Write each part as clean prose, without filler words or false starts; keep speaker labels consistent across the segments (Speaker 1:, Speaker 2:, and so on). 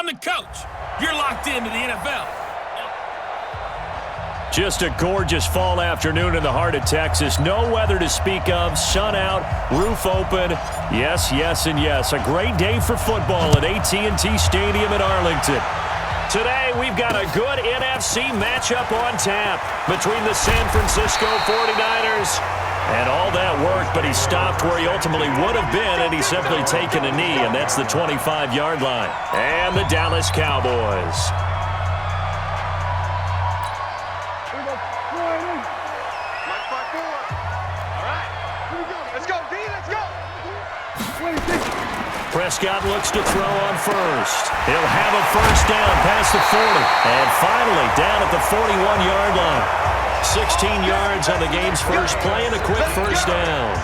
Speaker 1: I'm the coach. You're locked into the NFL.
Speaker 2: Just a gorgeous fall afternoon in the heart of Texas. No weather to speak of. Sun out, roof open. Yes, yes, and yes. A great day for football at AT&T Stadium in Arlington. Today, we've got a good NFC matchup on tap between the San Francisco 49ers and all that work, but he stopped where he ultimately would have been, and he's simply taken a knee, and that's the 25-yard line. And the Dallas Cowboys. Prescott looks to throw on first. He'll have a first down past the 40. And finally down at the 41-yard line. 16 yards on the game's first play and a quick first down.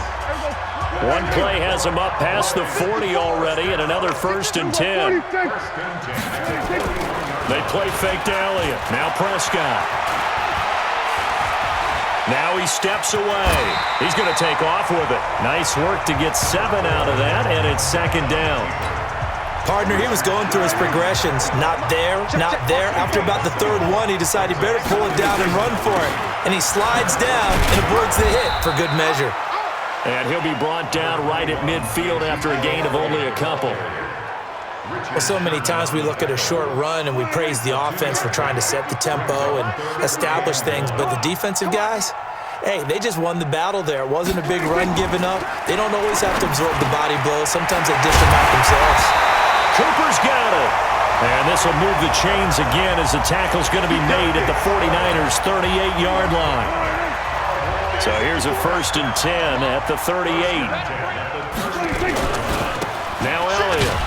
Speaker 2: One play has him up past the 40 already and another first and 10. They play fake to Elliott. Now Prescott. Now he steps away. He's going to take off with it. Nice work to get 7 out of that, and it's second down.
Speaker 3: Partner, he was going through his progressions. Not there, not there. After about the third one, he decided he better pull it down and run for it. And he slides down and avoids the hit for good measure.
Speaker 2: And he'll be brought down right at midfield after a gain of only a couple.
Speaker 3: Well, so many times we look at a short run and we praise the offense for trying to set the tempo and establish things, but the defensive guys, hey, they just won the battle there. It wasn't a big run given up. They don't always have to absorb the body blows. Sometimes they dish them out themselves.
Speaker 2: Cooper's got it. And this will move the chains again as the tackle's going to be made at the 49ers' 38-yard line. So here's a first and 10 at the 38. Now Elliott.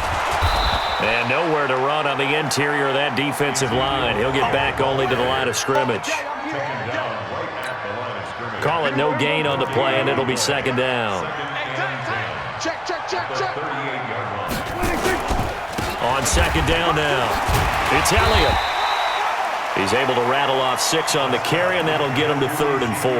Speaker 2: And nowhere to run on the interior of that defensive line. He'll get back only to the line of scrimmage. Call it no gain on the play, and it'll be second down.
Speaker 4: Check.
Speaker 2: On second down now, it's Elliott. He's able to rattle off 6 on the carry, and that'll get him to 3rd and 4.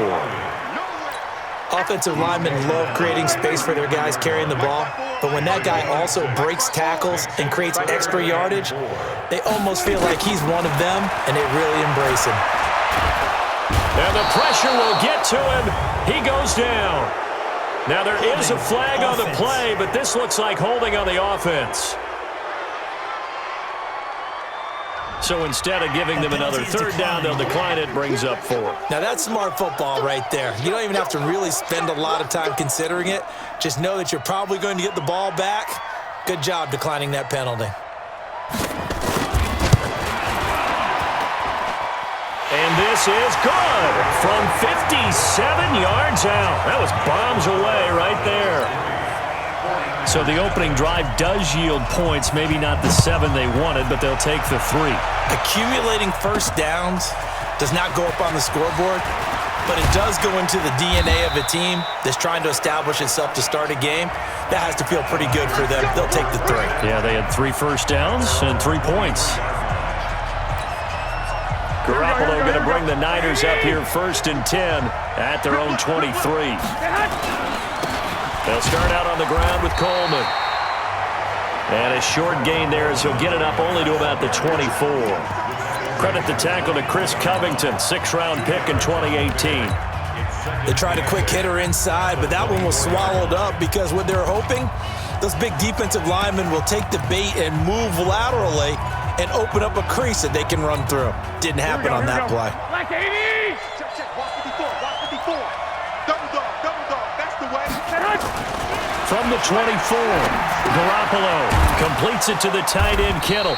Speaker 3: Offensive linemen love creating space for their guys carrying the ball, but when that guy also breaks tackles and creates extra yardage, they almost feel like he's one of them, and they really embrace him.
Speaker 2: And the pressure will get to him. He goes down. Now there is a flag on the play, but this looks like holding on the offense. So instead of giving them another 3rd down, they'll decline it, brings up 4.
Speaker 3: Now that's smart football right there. You don't even have to really spend a lot of time considering it. Just know that you're probably going to get the ball back. Good job declining that penalty.
Speaker 2: And this is good from 57 yards out. That was bombs away right there. So the opening drive does yield points, maybe not the 7 they wanted, but they'll take the 3.
Speaker 3: Accumulating first downs does not go up on the scoreboard, but it does go into the DNA of a team that's trying to establish itself to start a game. That has to feel pretty good for them. They'll take the 3.
Speaker 2: Yeah, they had 3 first downs and 3 points. Garoppolo going to bring the Niners up here 1st and 10 at their own 23. They'll start out on the ground with Coleman. And a short gain there as he'll get it up only to about the 24. Credit the tackle to Chris Covington, 6th-round pick in 2018.
Speaker 3: They tried a quick hitter inside, but that one was swallowed up because what they're hoping, those big defensive linemen will take the bait and move laterally and open up a crease that they can run through. Didn't happen on that play.
Speaker 4: Black 80! Check. Watch 54. Double dog. That's the way.
Speaker 2: From the 24, Garoppolo completes it to the tight end, Kittle.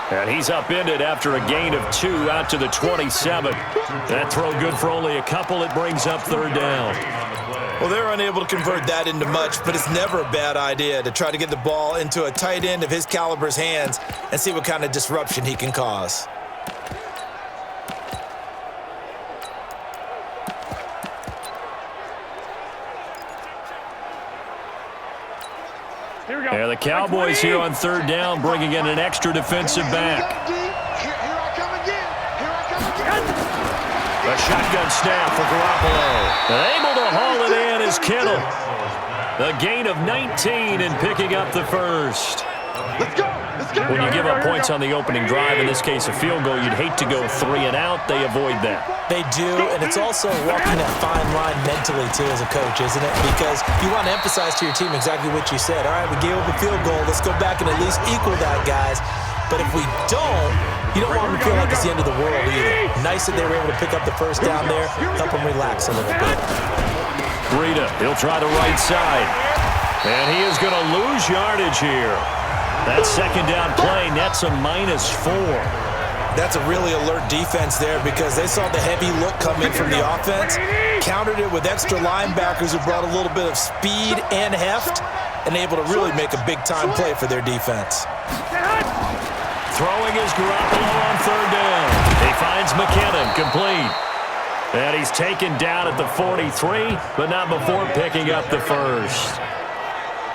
Speaker 2: And he's upended after a gain of 2 out to the 27. That throw good for only a couple. It brings up 3rd down.
Speaker 3: Well, they're unable to convert that into much, but it's never a bad idea to try to get the ball into a tight end of his caliber's hands and see what kind of disruption he can cause.
Speaker 2: Yeah, the Cowboys here on 3rd down, bringing in an extra defensive back.
Speaker 4: Here I come again.
Speaker 2: A shotgun snap for Garoppolo. And able to haul it in is Kittle. A gain of 19 and picking up the 1st.
Speaker 4: Let's go. Let's go.
Speaker 2: When you give up points on the opening drive, in this case a field goal, you'd hate to go 3 and out. They avoid that.
Speaker 3: They do, and it's also walking that fine line mentally, too, as a coach, isn't it? Because you want to emphasize to your team exactly what you said. All right, we gave up a field goal. Let's go back and at least equal that, guys. But if we don't, you don't want them to feel like it's the end of the world either. Nice that they were able to pick up the first down there, help them relax a little bit.
Speaker 2: Breida, he'll try the right side. And he is going to lose yardage here. That second down play nets a -4.
Speaker 3: That's a really alert defense there because they saw the heavy look come in from the offense, countered it with extra linebackers who brought a little bit of speed and heft, and able to really make a big-time play for their defense.
Speaker 2: Throwing is Garoppolo on third down. He finds McKinnon, complete. And he's taken down at the 43, but not before picking up the first.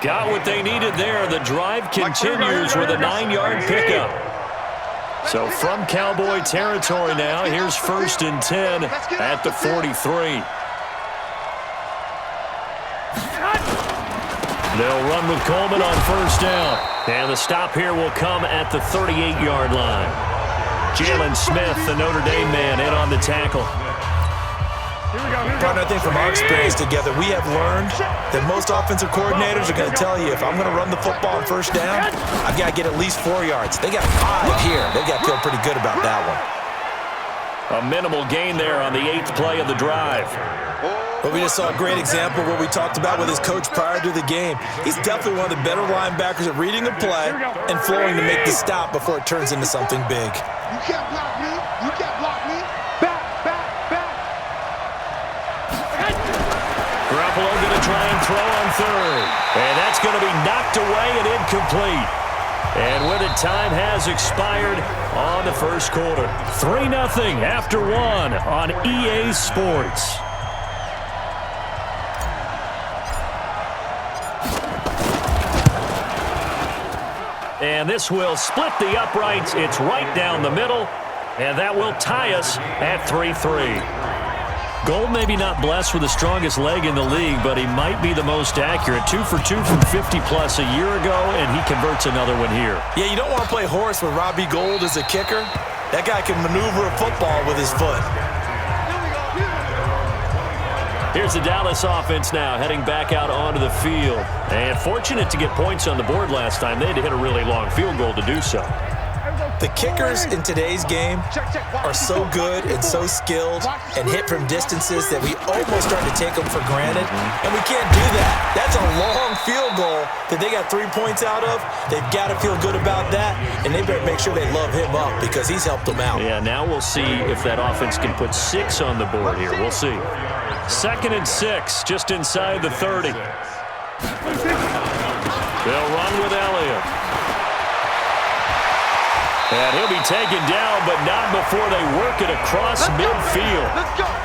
Speaker 2: Got what they needed there. The drive continues with a 9-yard pickup. So from Cowboy territory now, here's 1st and 10 at the 43. They'll run with Coleman on first down. And the stop here will come at the 38-yard line. Jalen Smith, the Notre Dame man, in on the tackle.
Speaker 3: Partner, I think from our experience together, we have learned that most offensive coordinators are going to tell you, if I'm going to run the football on first down, I've got to get at least 4 yards. They got 5 here. They've got to feel pretty good about that one.
Speaker 2: A minimal gain there on the 8th play of the drive.
Speaker 3: But we just saw a great example of what we talked about with his coach prior to the game. He's definitely one of the better linebackers at reading a play and flowing to make the stop before it turns into something big.
Speaker 4: You can't block me. You can't block me. Back, back, back.
Speaker 2: Garoppolo going to try and throw on third. And that's going to be knocked away and incomplete. And with it, time has expired on the first quarter. 3-0 after 1 on EA Sports. And this will split the uprights. It's right down the middle. And that will tie us at 3-3. Gold maybe not blessed with the strongest leg in the league, but he might be the most accurate. 2 for 2 from 50-plus a year ago, and he converts another one here.
Speaker 3: Yeah, you don't want to play horse with Robbie Gould as a kicker. That guy can maneuver a football with his foot.
Speaker 2: Here's the Dallas offense now, heading back out onto the field. And fortunate to get points on the board last time. They had to hit a really long field goal to do so.
Speaker 3: The kickers in today's game are so good and so skilled and hit from distances that we almost start to take them for granted, and we can't do that. That's a long field goal that they got 3 points out of. They've got to feel good about that, and they better make sure they love him up because he's helped them out.
Speaker 2: Yeah, now we'll see if that offense can put 6 on the board here. We'll see. 2nd and 6, just inside the 30. They'll run with Elliott. And he'll be taken down, but not before they work it across midfield.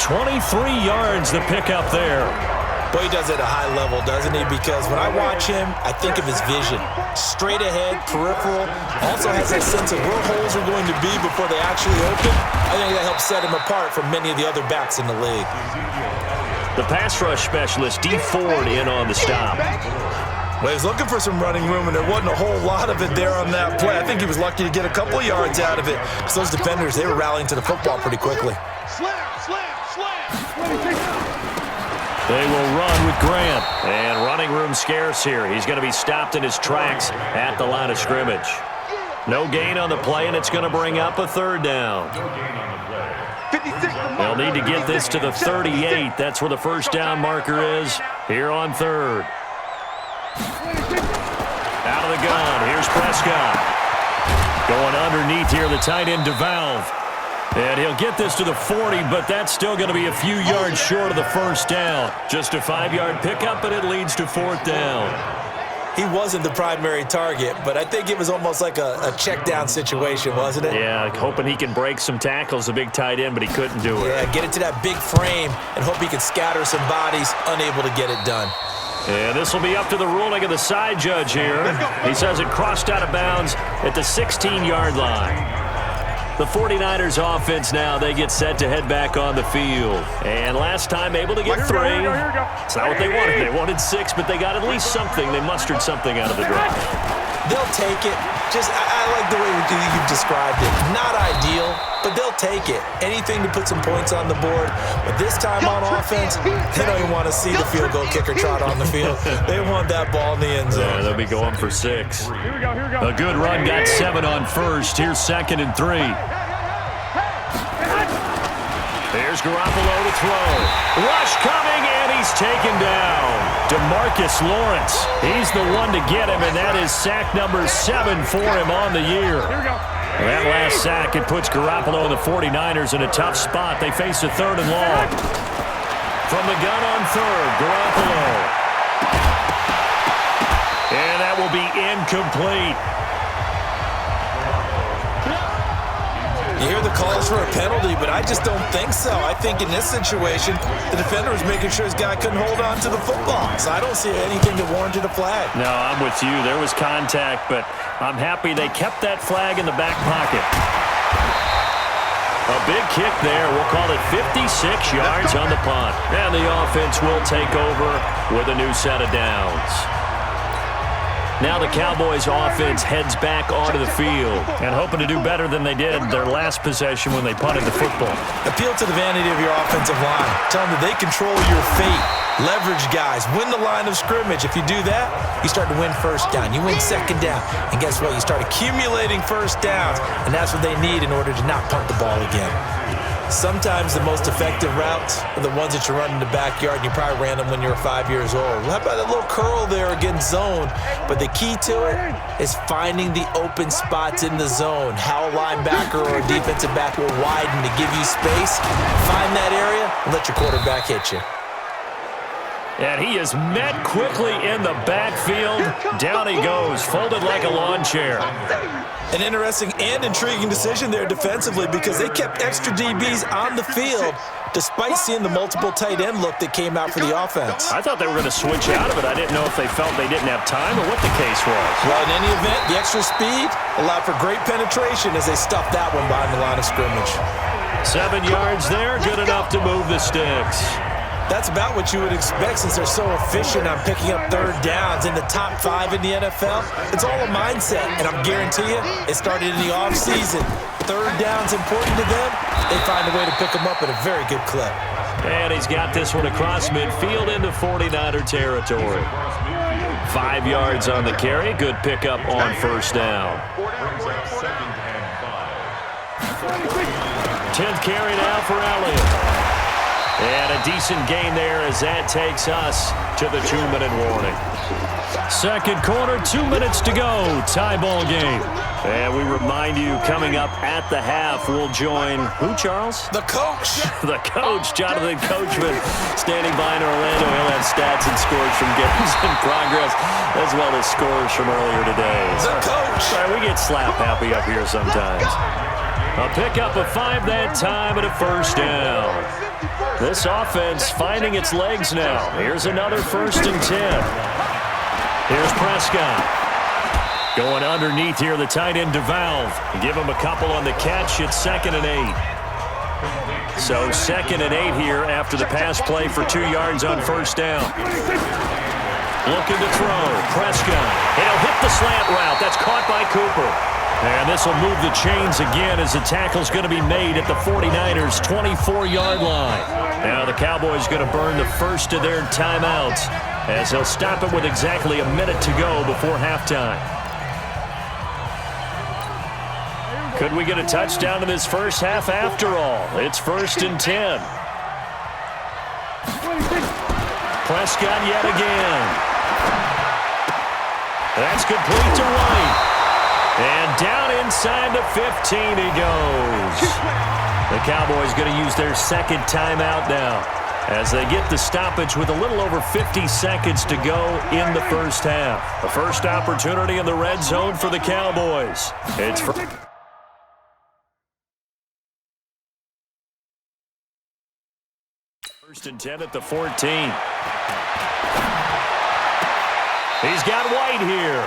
Speaker 2: 23 yards the pickup there.
Speaker 3: Boy, he does it at a high level, doesn't he? Because when I watch him, I think of his vision. Straight ahead, peripheral. Also has that sense of where holes are going to be before they actually open. I think that helps set him apart from many of the other backs in the league.
Speaker 2: The pass rush specialist, Dee Ford, in on the stop.
Speaker 3: Well, he was looking for some running room, and there wasn't a whole lot of it there on that play. I think he was lucky to get a couple of yards out of it because those defenders, they were rallying to the football pretty quickly.
Speaker 4: Slam, slam, slam.
Speaker 2: They will run with Grant. And running room scarce here. He's going to be stopped in his tracks at the line of scrimmage. No gain on the play, and it's going to bring up a 3rd down. They'll need to get this to the 38. That's where the first down marker is here on 3rd. Out of the gun, here's Prescott. Going underneath here, the tight end DeValve. And he'll get this to the 40, but that's still going to be a few yards short of the first down. Just a 5-yard pickup, but it leads to 4th down.
Speaker 3: He wasn't the primary target, but I think it was almost like a check down situation, wasn't it?
Speaker 2: Yeah, hoping he can break some tackles, a big tight end, but he couldn't do it.
Speaker 3: Yeah, get it to that big frame and hope he can scatter some bodies, unable to get it done.
Speaker 2: And this will be up to the ruling of the side judge here. He says it crossed out of bounds at the 16-yard line. The 49ers offense now, they get set to head back on the field. And last time able to get 3. It's not what they wanted. They wanted 6, but they got at least something. They mustered something out of the drive.
Speaker 3: They'll take it. I like the way you've described it. Not ideal, but they'll take it. Anything to put some points on the board. But this time on offense, they don't even want to see the field goal kicker trot on the field. They want that ball in the end zone.
Speaker 2: Yeah, they'll be going for 6.
Speaker 1: Here we go.
Speaker 2: A good run got 7 on first. Here's 2nd and 3. There's Garoppolo to throw. Rush coming, and he's taken down. DeMarcus Lawrence. He's the one to get him, and that is sack number 7 for him on the year.
Speaker 1: Here we go.
Speaker 2: That last sack, it puts Garoppolo and the 49ers in a tough spot. They face a 3rd and long. From the gun on 3rd, Garoppolo. And that will be incomplete.
Speaker 3: You hear the calls for a penalty, but I just don't think so. I think in this situation, the defender was making sure his guy couldn't hold on to the football. So I don't see anything that warranted a flag.
Speaker 2: No, I'm with you. There was contact, but I'm happy they kept that flag in the back pocket. A big kick there. We'll call it 56 yards on the punt. And the offense will take over with a new set of downs. Now the Cowboys offense heads back onto the field and hoping to do better than they did their last possession when they punted the football.
Speaker 3: Appeal to the vanity of your offensive line. Tell them that they control your fate. Leverage guys. Win the line of scrimmage. If you do that, you start to win 1st down. You win 2nd down. And guess what? You start accumulating 1st downs, and that's what they need in order to not punt the ball again. Sometimes the most effective routes are the ones that you run in the backyard, and you probably ran them when you were 5 years old. How about that little curl there against zone? But the key to it is finding the open spots in the zone. How a linebacker or a defensive back will widen to give you space. Find that area and let your quarterback hit you.
Speaker 2: And he is met quickly in the backfield. Down he goes, folded like a lawn chair.
Speaker 3: An interesting and intriguing decision there defensively because they kept extra DBs on the field despite seeing the multiple tight end look that came out for the offense.
Speaker 2: I thought they were going to switch out of it. I didn't know if they felt they didn't have time or what the case was.
Speaker 3: Well, in any event, the extra speed allowed for great penetration as they stuffed that one behind the line of scrimmage.
Speaker 2: 7 yards there, good enough to move the sticks.
Speaker 3: That's about what you would expect since they're so efficient on picking up 3rd downs in the top 5 in the NFL. It's all a mindset, and I'm guarantee you it started in the offseason. 3rd down's important to them. They find a way to pick them up at a very good clip.
Speaker 2: And he's got this one across midfield into 49er territory. 5 yards on the carry. Good pickup on 1st down. 10th carry now for Elliott. And a decent gain there as that takes us to the 2-minute warning. 2nd quarter, 2 minutes to go. Tie ball game. And we remind you, coming up at the half, we'll join who, Charles?
Speaker 3: The coach.
Speaker 2: The coach, Jonathan Coachman, standing by in Orlando. He'll have stats and scores from games in progress, as well as scores from earlier today.
Speaker 3: The coach.
Speaker 2: Sorry, we get slap happy up here sometimes. A pickup of 5 that time and a 1st down. This offense finding its legs now. Here's another 1st and 10. Here's Prescott. Going underneath here, the tight end DeValve. Give him a couple on the catch. It's 2nd and 8. So 2nd and 8 here after the pass play for 2 yards on 1st down. Looking to throw. Prescott. And he'll hit the slant route. That's caught by Cooper. And this will move the chains again as the tackle's going to be made at the 49ers' 24-yard line. Now the Cowboys going to burn the first of their timeouts as they'll stop it with exactly a minute to go before halftime. Could we get a touchdown in this first half after all? It's 1st and 10. Prescott yet again. That's complete to White. And down inside the 15 he goes. The Cowboys going to use their 2nd timeout now as they get the stoppage with a little over 50 seconds to go in the first half. The first opportunity in the red zone for the Cowboys. It's for 1st and 10 at the 14. He's got White here.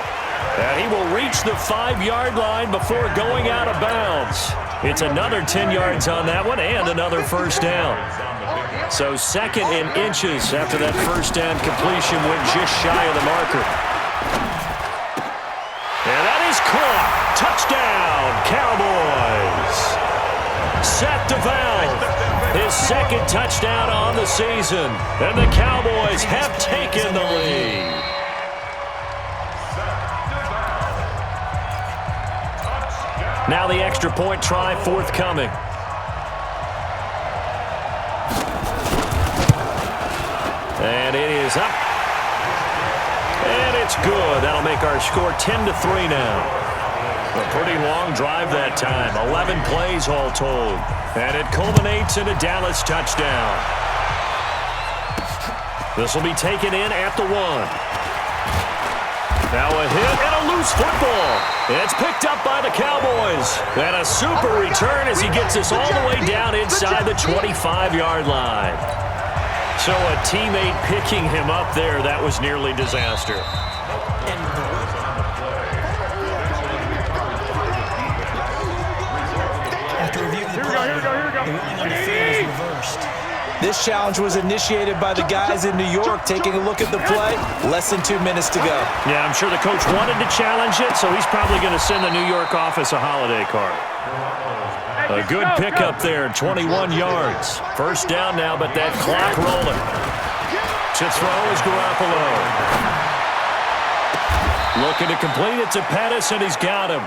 Speaker 2: And he will reach the 5-yard line before going out of bounds. It's another 10 yards on that one and another 1st down. So 2nd in inches after that 1st down completion went just shy of the marker. Touchdown, Cowboys. Seth DeValve, his second touchdown on the season. And the Cowboys have taken the lead. Now the extra point try forthcoming. And it is up. And it's good. That'll make our score 10-3 now. A pretty long drive that time. 11 plays all told. And it culminates in a Dallas touchdown. This will be taken in at the 1. Now a hit and a loose football. It's picked up by the Cowboys. And a super return as he gets us all the way down inside the 25-yard line. So a teammate picking him up there, that was nearly disaster.
Speaker 3: This challenge was initiated by the guys in New York. Taking a look at the play, less than 2 minutes to go.
Speaker 2: Yeah, I'm sure the coach wanted to challenge it, so he's probably going to send the New York office a holiday card. A good pickup there, 21 yards. First down now, but that clock rolling. To throw is Garoppolo. Looking to complete it to Pettis, and he's got him.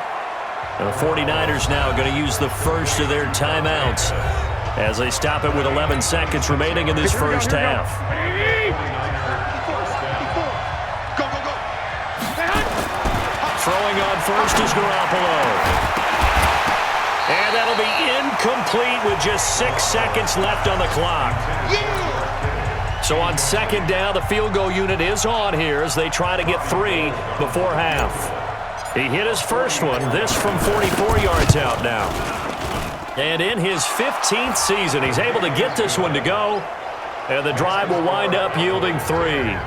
Speaker 2: And the 49ers now going to use the first of their timeouts as they stop it with 11 seconds remaining in this first half. Throwing on first is Garoppolo. And that'll be incomplete with just 6 seconds left on the clock. So on second down, the field goal unit is on here as they try to get 3 before half. He hit his first one, this from 44 yards out now. And in his 15th season, he's able to get this one to go. And the drive will wind up yielding 3.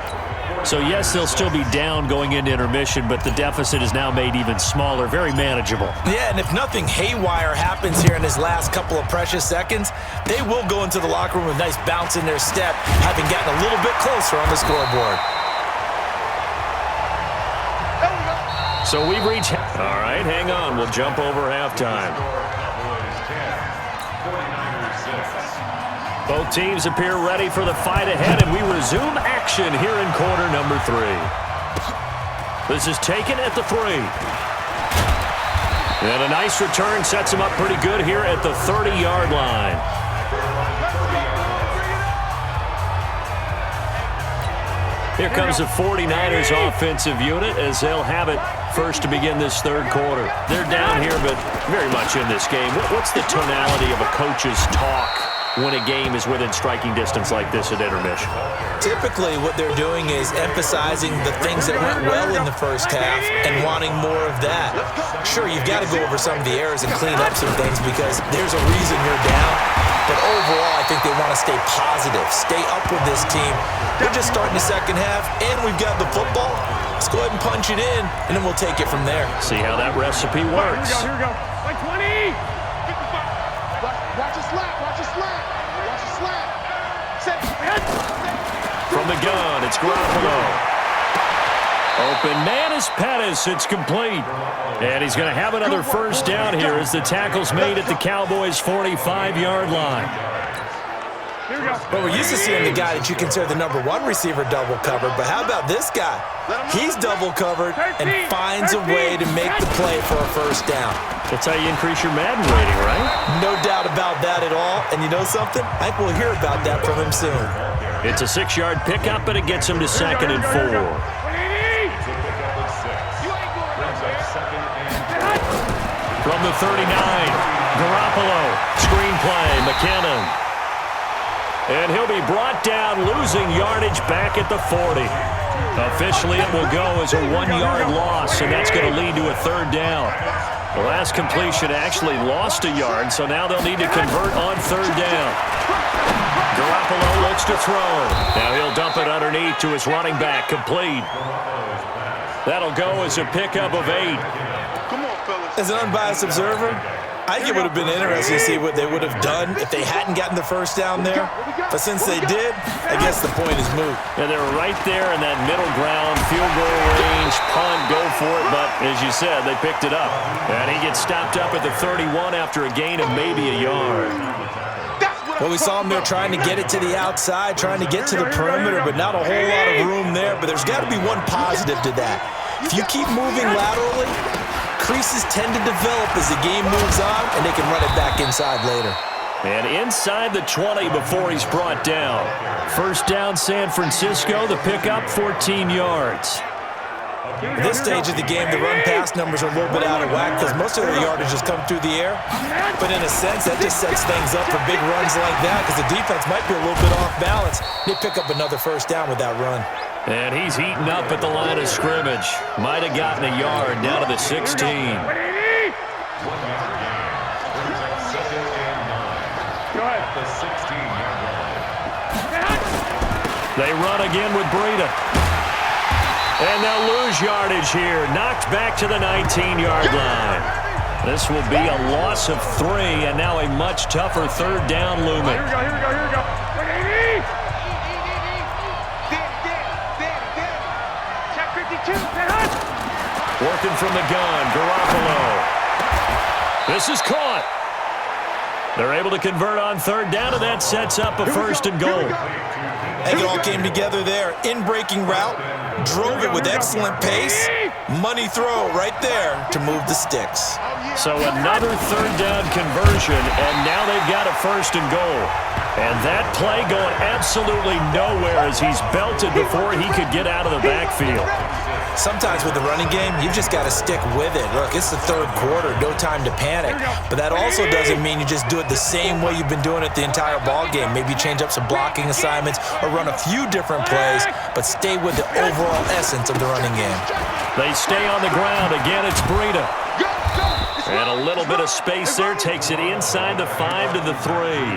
Speaker 2: So, yes, they'll still be down going into intermission, but the deficit is now made even smaller, very manageable.
Speaker 3: Yeah, and if nothing haywire happens here in his last couple of precious seconds, they will go into the locker room with a nice bounce in their step, having gotten a little bit closer on the scoreboard.
Speaker 2: So we've reached... All right, hang on. We'll jump over halftime. Both teams appear ready for the fight ahead, and we resume action here in quarter number 3. This is taken at the 3. And a nice return sets him up pretty good here at the 30-yard line. Here comes the 49ers offensive unit as they'll have it first to begin this third quarter. They're down here, but very much in this game. What's the tonality of a coach's talk when a game is within striking distance like this at intermission?
Speaker 3: Typically, what they're doing is emphasizing the things that went well in the first half and wanting more of that. Sure, you've got to go over some of the errors and clean up some things because there's a reason you're down. But overall, I think they want to stay positive, stay up with this team. We're just starting the second half, and we've got the football. Let's go ahead and punch it in, and then we'll take it from there.
Speaker 2: See how that recipe works.
Speaker 4: Here we go. Like 20. 55. Watch a slap. Watch a slap. Watch a slap.
Speaker 2: From the gun, it's Garoppolo. Open man is Pettis. It's complete. And he's going to have another first down here as the tackle's made at the Cowboys' 45-yard line.
Speaker 3: Well, we're used to seeing the guy that you consider the number 1 receiver double covered, but how about this guy? He's double covered and finds a way to make the play for a first down.
Speaker 2: That's how you increase your Madden rating, right?
Speaker 3: No doubt about that at all. And you know something? I think we'll hear about that from him soon.
Speaker 2: It's a 6-yard pickup, but it gets him to 2nd and 4. From the 39, Garoppolo, screenplay, McKinnon. And he'll be brought down, losing yardage back at the 40. Officially, it will go as a 1-yard loss, and that's going to lead to a third down. The last completion actually lost a yard, so now they'll need to convert on third down. Garoppolo looks to throw. Now he'll dump it underneath to his running back, complete. That'll go as a pickup of 8.
Speaker 3: As an unbiased observer, I think it would have been interesting to see what they would have done if they hadn't gotten the first down there. But since they did, I guess the point is moot.
Speaker 2: Yeah, they were right there in that middle ground, field goal range, punt, go for it. But as you said, they picked it up. And he gets stopped up at the 31 after a gain of maybe a yard.
Speaker 3: Well, we saw him there trying to get it to the outside, trying to get to the perimeter, but not a whole lot of room there. But there's got to be one positive to that. If you keep moving laterally, creases tend to develop as the game moves on, and they can run it back inside later.
Speaker 2: And inside the 20 before he's brought down. First down, San Francisco. The pickup, 14 yards.
Speaker 3: At this stage of the game, the run-pass numbers are a little bit out of whack because most of their yardage has come through the air. But in a sense, that just sets things up for big runs like that because the defense might be a little bit off balance. They pick up another first down with that run.
Speaker 2: And he's eaten up at the line of scrimmage. Might have gotten a yard down to the 16. They run again with Breida. And they'll lose yardage here. Knocked back to the 19-yard line. This will be a loss of 3, and now a much tougher third down looming.
Speaker 4: Here we go.
Speaker 2: Working from the gun, Garoppolo. This is caught. They're able to convert on third down, and that sets up a first and goal.
Speaker 3: And it all came together there. In-breaking route, drove it with excellent pace. Money throw right there to move the sticks.
Speaker 2: So another third down conversion, and now they've got a first and goal. And that play going absolutely nowhere as he's belted before he could get out of the backfield.
Speaker 3: Sometimes with the running game, you've just got to stick with it. Look, it's the third quarter, no time to panic. But that also doesn't mean you just do it the same way you've been doing it the entire ball game. Maybe change up some blocking assignments or run a few different plays, but stay with the overall essence of the running game.
Speaker 2: They stay on the ground. Again, it's Breida. And a little bit of space there takes it inside the 5 to the 3.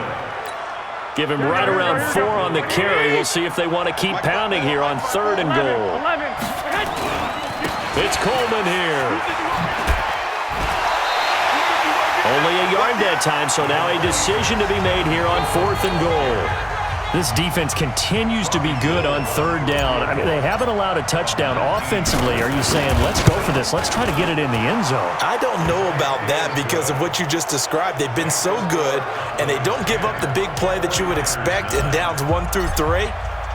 Speaker 2: Give him right around 4 on the carry. We'll see if they want to keep pounding here on third and goal. It's Coleman here. Only a yard that time, so now a decision to be made here on 4th and goal. This defense continues to be good on third down. I mean, they haven't allowed a touchdown offensively. Are you saying, let's go for this, let's try to get it in the end zone?
Speaker 3: I don't know about that because of what you just described. They've been so good, and they don't give up the big play that you would expect in downs 1 through 3.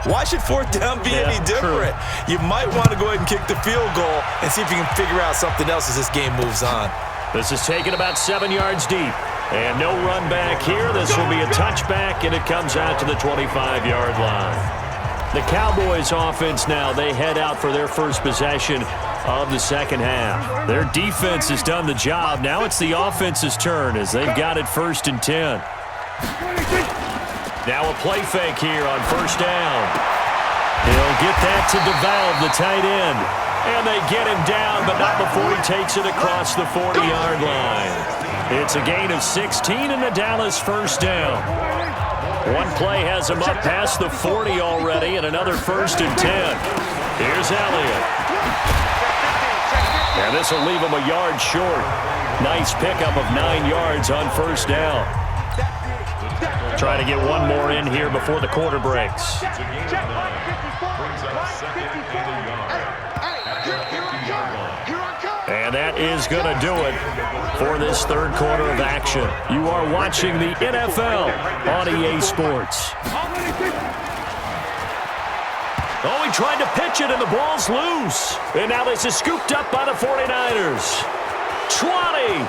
Speaker 3: Why should 4th down be any different? True. You might want to go ahead and kick the field goal and see if you can figure out something else as this game moves on.
Speaker 2: This is taken about 7 yards deep. And no run back here. This will be a touchback, and it comes out to the 25-yard line. The Cowboys offense now, they head out for their first possession of the second half. Their defense has done the job. Now it's the offense's turn as they've got it 1st and 10. Now a play fake here on first down. He'll get that to DeValve, the tight end. And they get him down, but not before he takes it across the 40-yard line. It's a gain of 16 and the Dallas first down. One play has him up past the 40 already, and another 1st and 10. Here's Elliott. And this will leave him a yard short. Nice pickup of 9 yards on first down. Try to get one more in here before the quarter breaks. And that is going to do it for this third quarter of action. You are watching the NFL on EA Sports. Oh, he tried to pitch it, and the ball's loose. And now this is scooped up by the 49ers. 20.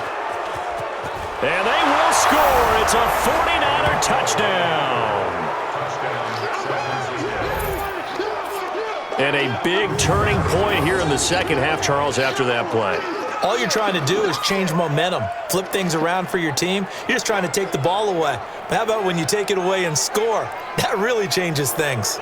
Speaker 2: And they will score. It's a 49er touchdown. And a big turning point here in the second half, Charles, after that play.
Speaker 3: All you're trying to do is change momentum, flip things around for your team. You're just trying to take the ball away. But how about when you take it away and score? That really changes things.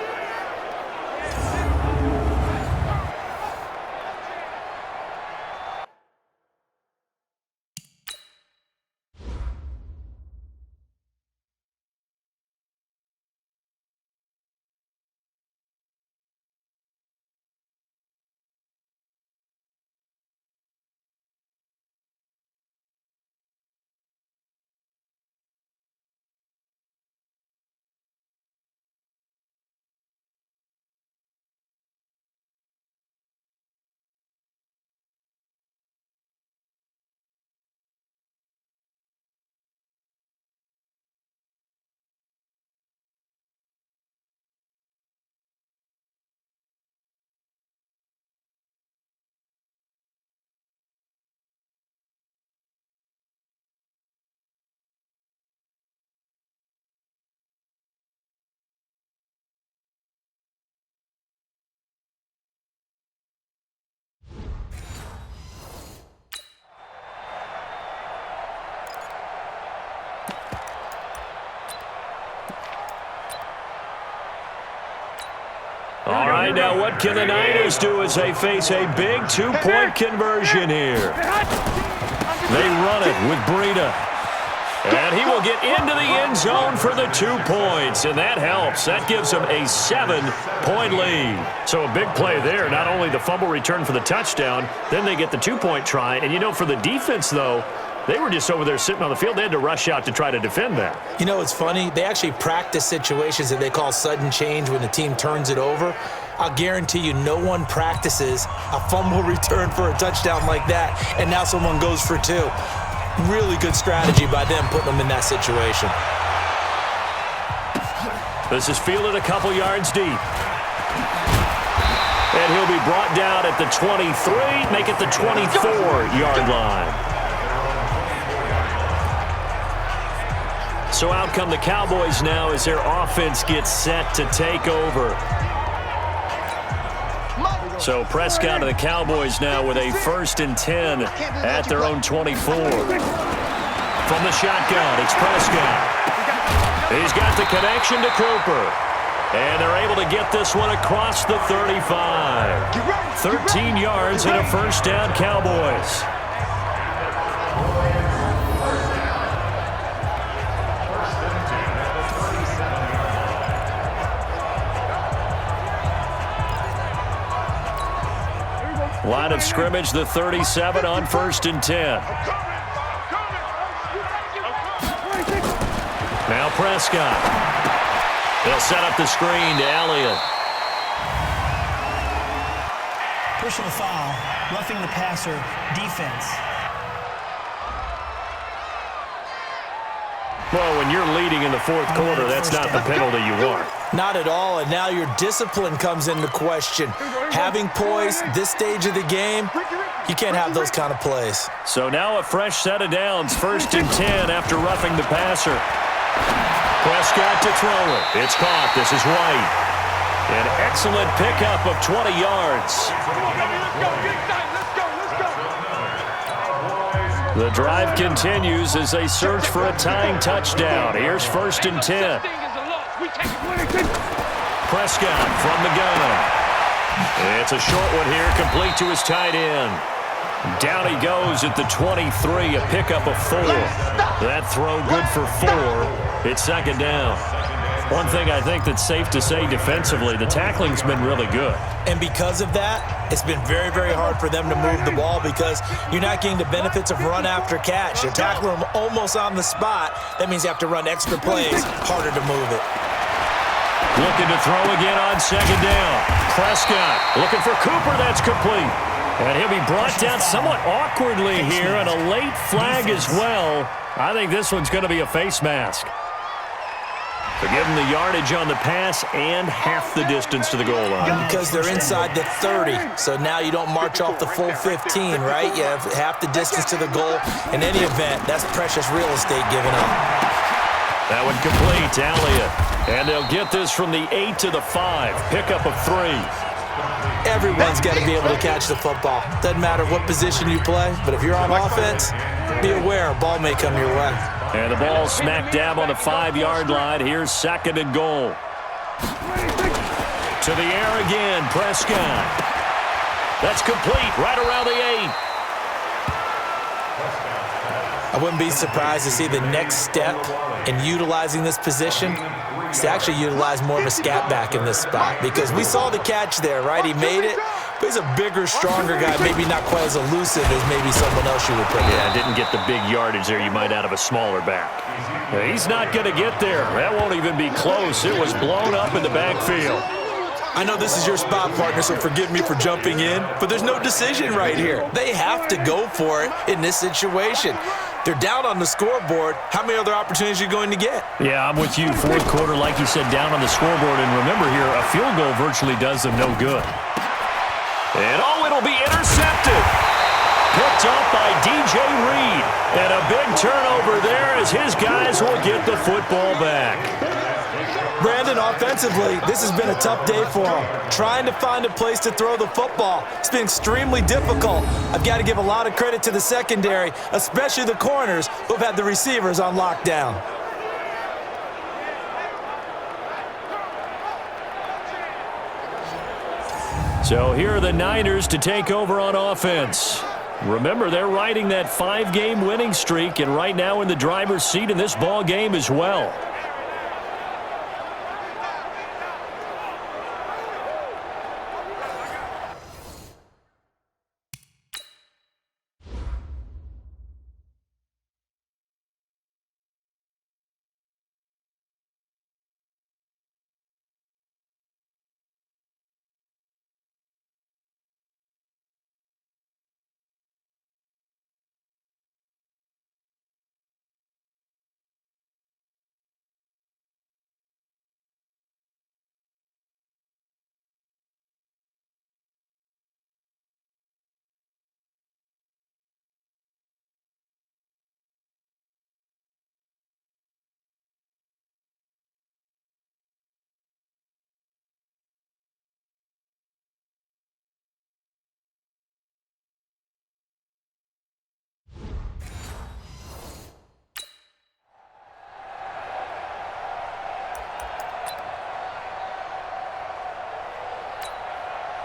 Speaker 2: And now what can the Niners do as they face a big two-point conversion here? They run it with Breida. And he will get into the end zone for the 2 points, and that helps. That gives them a 7-point lead. So a big play there. Not only the fumble return for the touchdown, then they get the 2-point try. And, you know, for the defense, though, they were just over there sitting on the field. They had to rush out to try to defend that.
Speaker 3: You know, it's funny. They actually practice situations that they call sudden change when the team turns it over. I'll guarantee you no one practices a fumble return for a touchdown like that, and now someone goes for 2. Really good strategy by them putting them in that situation.
Speaker 2: This is fielded a couple yards deep. And he'll be brought down at the 23, make it the 24-yard line. So out come the Cowboys now as their offense gets set to take over. So Prescott and the Cowboys now with a 1st and 10 at their own 24. From the shotgun, it's Prescott. He's got the connection to Cooper. And they're able to get this one across the 35. 13 yards and a 1st down, Cowboys. Line of scrimmage, the 37 on 1st and 10. Now Prescott. They'll set up the screen to Elliott.
Speaker 5: Personal foul, roughing the passer, defense.
Speaker 2: Well, when you're leading in the 4th quarter, that's not the penalty you want.
Speaker 3: Not at all, and now your discipline comes into question. Having poise this stage of the game, you can't have those kind of plays.
Speaker 2: So now a fresh set of downs, 1st and 10 after roughing the passer. Prescott to throw it. It's caught. This is White. An excellent pickup of 20 yards. The drive continues as they search for a tying touchdown. Here's 1st and 10. Prescott from the gun. It's a short one here, complete to his tight end. Down he goes at the 23, a pickup of 4. That throw good for 4. It's 2nd down. One thing I think that's safe to say defensively, the tackling's been really good.
Speaker 3: And because of that, it's been very, very hard for them to move the ball because you're not getting the benefits of run after catch. You're tackling them almost on the spot. That means you have to run extra plays, harder to move it.
Speaker 2: Looking to throw again on 2nd down. Prescott looking for Cooper. That's complete. And he'll be brought down somewhat awkwardly here, and a late flag as well. I think this one's going to be a face mask. So give them the yardage on the pass and half the distance to the goal line.
Speaker 3: Because they're inside the 30, so now you don't march off the full 15, right? You have half the distance to the goal. In any event, that's precious real estate given up.
Speaker 2: That one complete to Elliott. And they'll get this from the 8 to the 5. Pickup of 3.
Speaker 3: Everyone's got to be able to catch the football. Doesn't matter what position you play, but if you're on offense, be aware a ball may come your way.
Speaker 2: And the ball smack dab on the 5-yard line. Here's 2nd and goal. To the air again, Prescott. That's complete right around the 8.
Speaker 3: I wouldn't be surprised to see the next step in utilizing this position is to actually utilize more of a scat back in this spot, because we saw the catch there, right? He made it, but he's a bigger, stronger guy, maybe not quite as elusive as maybe someone else you would put in.
Speaker 2: Yeah, didn't get the big yardage there you might out of a smaller back. He's not going to get there. That won't even be close. It was blown up in the backfield.
Speaker 3: I know this is your spot, partner, so forgive me for jumping in, but there's no decision right here. They have to go for it in this situation. They're down on the scoreboard. How many other opportunities are you going to get?
Speaker 2: Yeah, I'm with you. 4th quarter, like you said, down on the scoreboard. And remember here, a field goal virtually does them no good. And it'll be intercepted. Picked up by DJ Reed. And a big turnover there as his guys will get the football back.
Speaker 3: Brandon, offensively, this has been a tough day for him. Trying to find a place to throw the football. It's been extremely difficult. I've got to give a lot of credit to the secondary, especially the corners who've had the receivers on lockdown.
Speaker 2: So here are the Niners to take over on offense. Remember, they're riding that 5-game winning streak, and right now in the driver's seat in this ball game as well.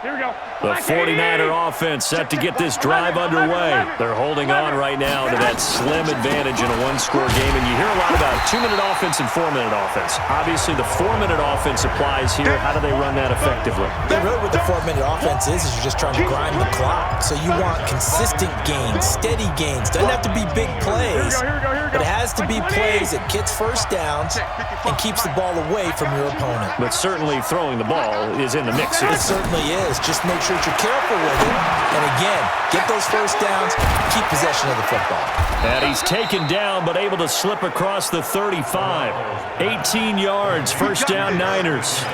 Speaker 4: Here we go.
Speaker 2: The 49er offense set to get this drive underway. They're holding on right now to that slim advantage in a one-score game, and you hear a lot about 2-minute offense and 4-minute offense. Obviously, the 4-minute offense applies here. How do they run that effectively?
Speaker 3: Yeah, really what the 4-minute offense is you're just trying to grind the clock. So you want consistent gains, steady gains. Doesn't have to be big plays, but it has to be plays that gets first downs and keeps the ball away from your opponent.
Speaker 2: But certainly throwing the ball is in the mix here.
Speaker 3: It certainly is. Just make sure that you're careful with it. And again, get those first downs, keep possession of the football.
Speaker 2: And he's taken down, but able to slip across the 35. 18 yards, first down Niners.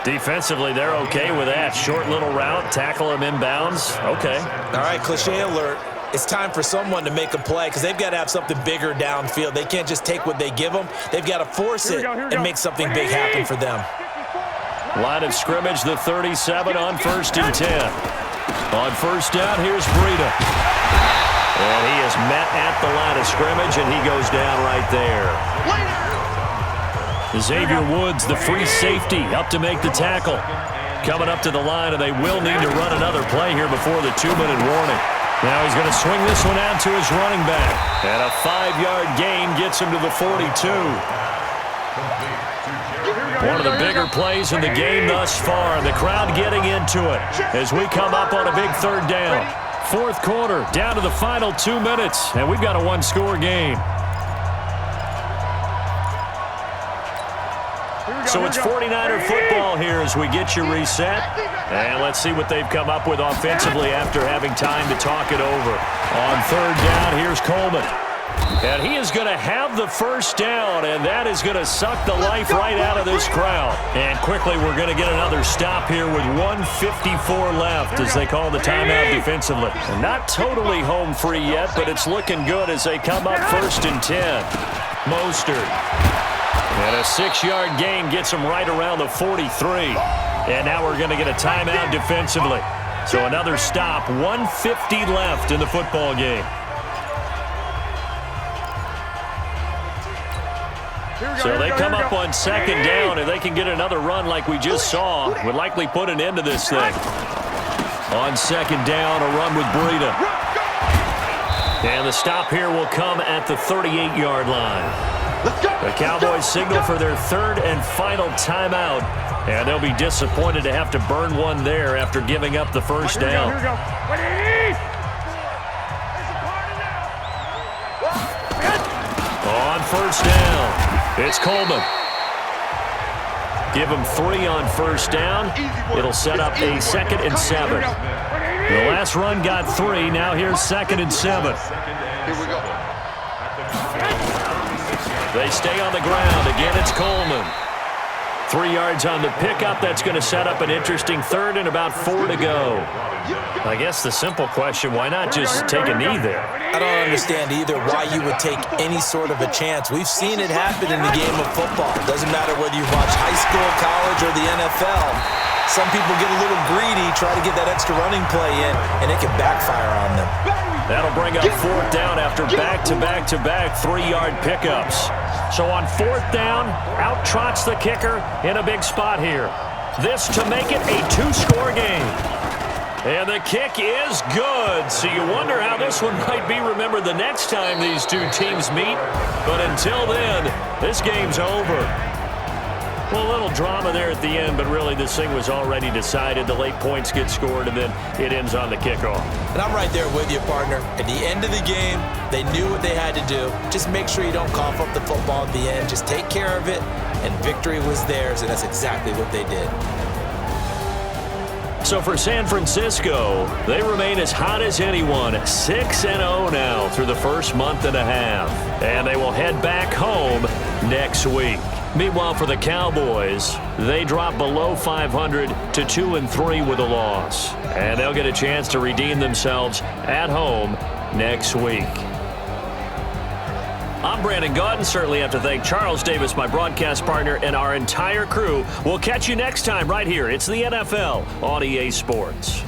Speaker 2: Defensively, they're okay with that. Short little route, tackle him inbounds. Okay.
Speaker 3: All right, cliche alert. It's time for someone to make a play because they've got to have something bigger downfield. They can't just take what they give them. They've got to force it and make something big happen for them.
Speaker 2: Line of scrimmage, the 37 on 1st and 10. On first down, here's Breida. And he is met at the line of scrimmage, and he goes down right there. Xavier Woods, the free safety, up to make the tackle. Coming up to the line, and they will need to run another play here before the 2-minute warning. Now he's going to swing this one out to his running back. And a 5-yard gain gets him to the 42. One of the bigger plays in the game thus far. The crowd getting into it as we come up on a big third down. Fourth quarter, down to the final 2 minutes, and we've got a one-score game. So it's 49er football here as we get you reset. And let's see what they've come up with offensively after having time to talk it over. On third down, here's Coleman. And he is going to have the first down, and that is going to suck the life right out of this crowd. And quickly, we're going to get another stop here with 1:54 left as they call the timeout defensively. And not totally home free yet, but it's looking good as they come up 1st and 10. Mostert. And a 6-yard gain gets him right around the 43. And now we're going to get a timeout defensively. So another stop, 1:50 left in the football game. So they come up on second down, and they can get another run like we just saw. Would likely put an end to this thing. On second down, a run with Breida. And the stop here will come at the 38-yard line. The Cowboys signal for their third and final timeout. And they'll be disappointed to have to burn one there after giving up the first down. On first down. It's Coleman. Give him 3 on first down. It'll set up a 2nd and 7. The last run got 3. Now here's 2nd and 7.
Speaker 4: Here we go.
Speaker 2: They stay on the ground. Again, it's Coleman. 3 yards on the pickup. That's going to set up an interesting third and about 4 to go. I guess the simple question, why not just take a knee there?
Speaker 3: I don't understand either why you would take any sort of a chance. We've seen it happen in the game of football. It doesn't matter whether you watch high school, college, or the NFL. Some people get a little greedy, try to get that extra running play in, and it can backfire on them.
Speaker 2: That'll bring up 4th down after back-to-back 3-yard pickups. So on 4th down, out trots the kicker in a big spot here. This to make it a 2-score game. And the kick is good. So you wonder how this one might be remembered the next time these two teams meet. But until then, this game's over. Well, a little drama there at the end, but really this thing was already decided. The late points get scored, and then it ends on the kickoff.
Speaker 3: And I'm right there with you, partner. At the end of the game, they knew what they had to do. Just make sure you don't cough up the football at the end. Just take care of it, and victory was theirs, and that's exactly what they did.
Speaker 2: So for San Francisco, they remain as hot as anyone, 6-0 now through the first month and a half. And they will head back home next week. Meanwhile, for the Cowboys, they drop below 500 to 2-3 with a loss. And they'll get a chance to redeem themselves at home next week. I'm Brandon Gaudin. Certainly have to thank Charles Davis, my broadcast partner, and our entire crew. We'll catch you next time right here. It's the NFL on EA Sports.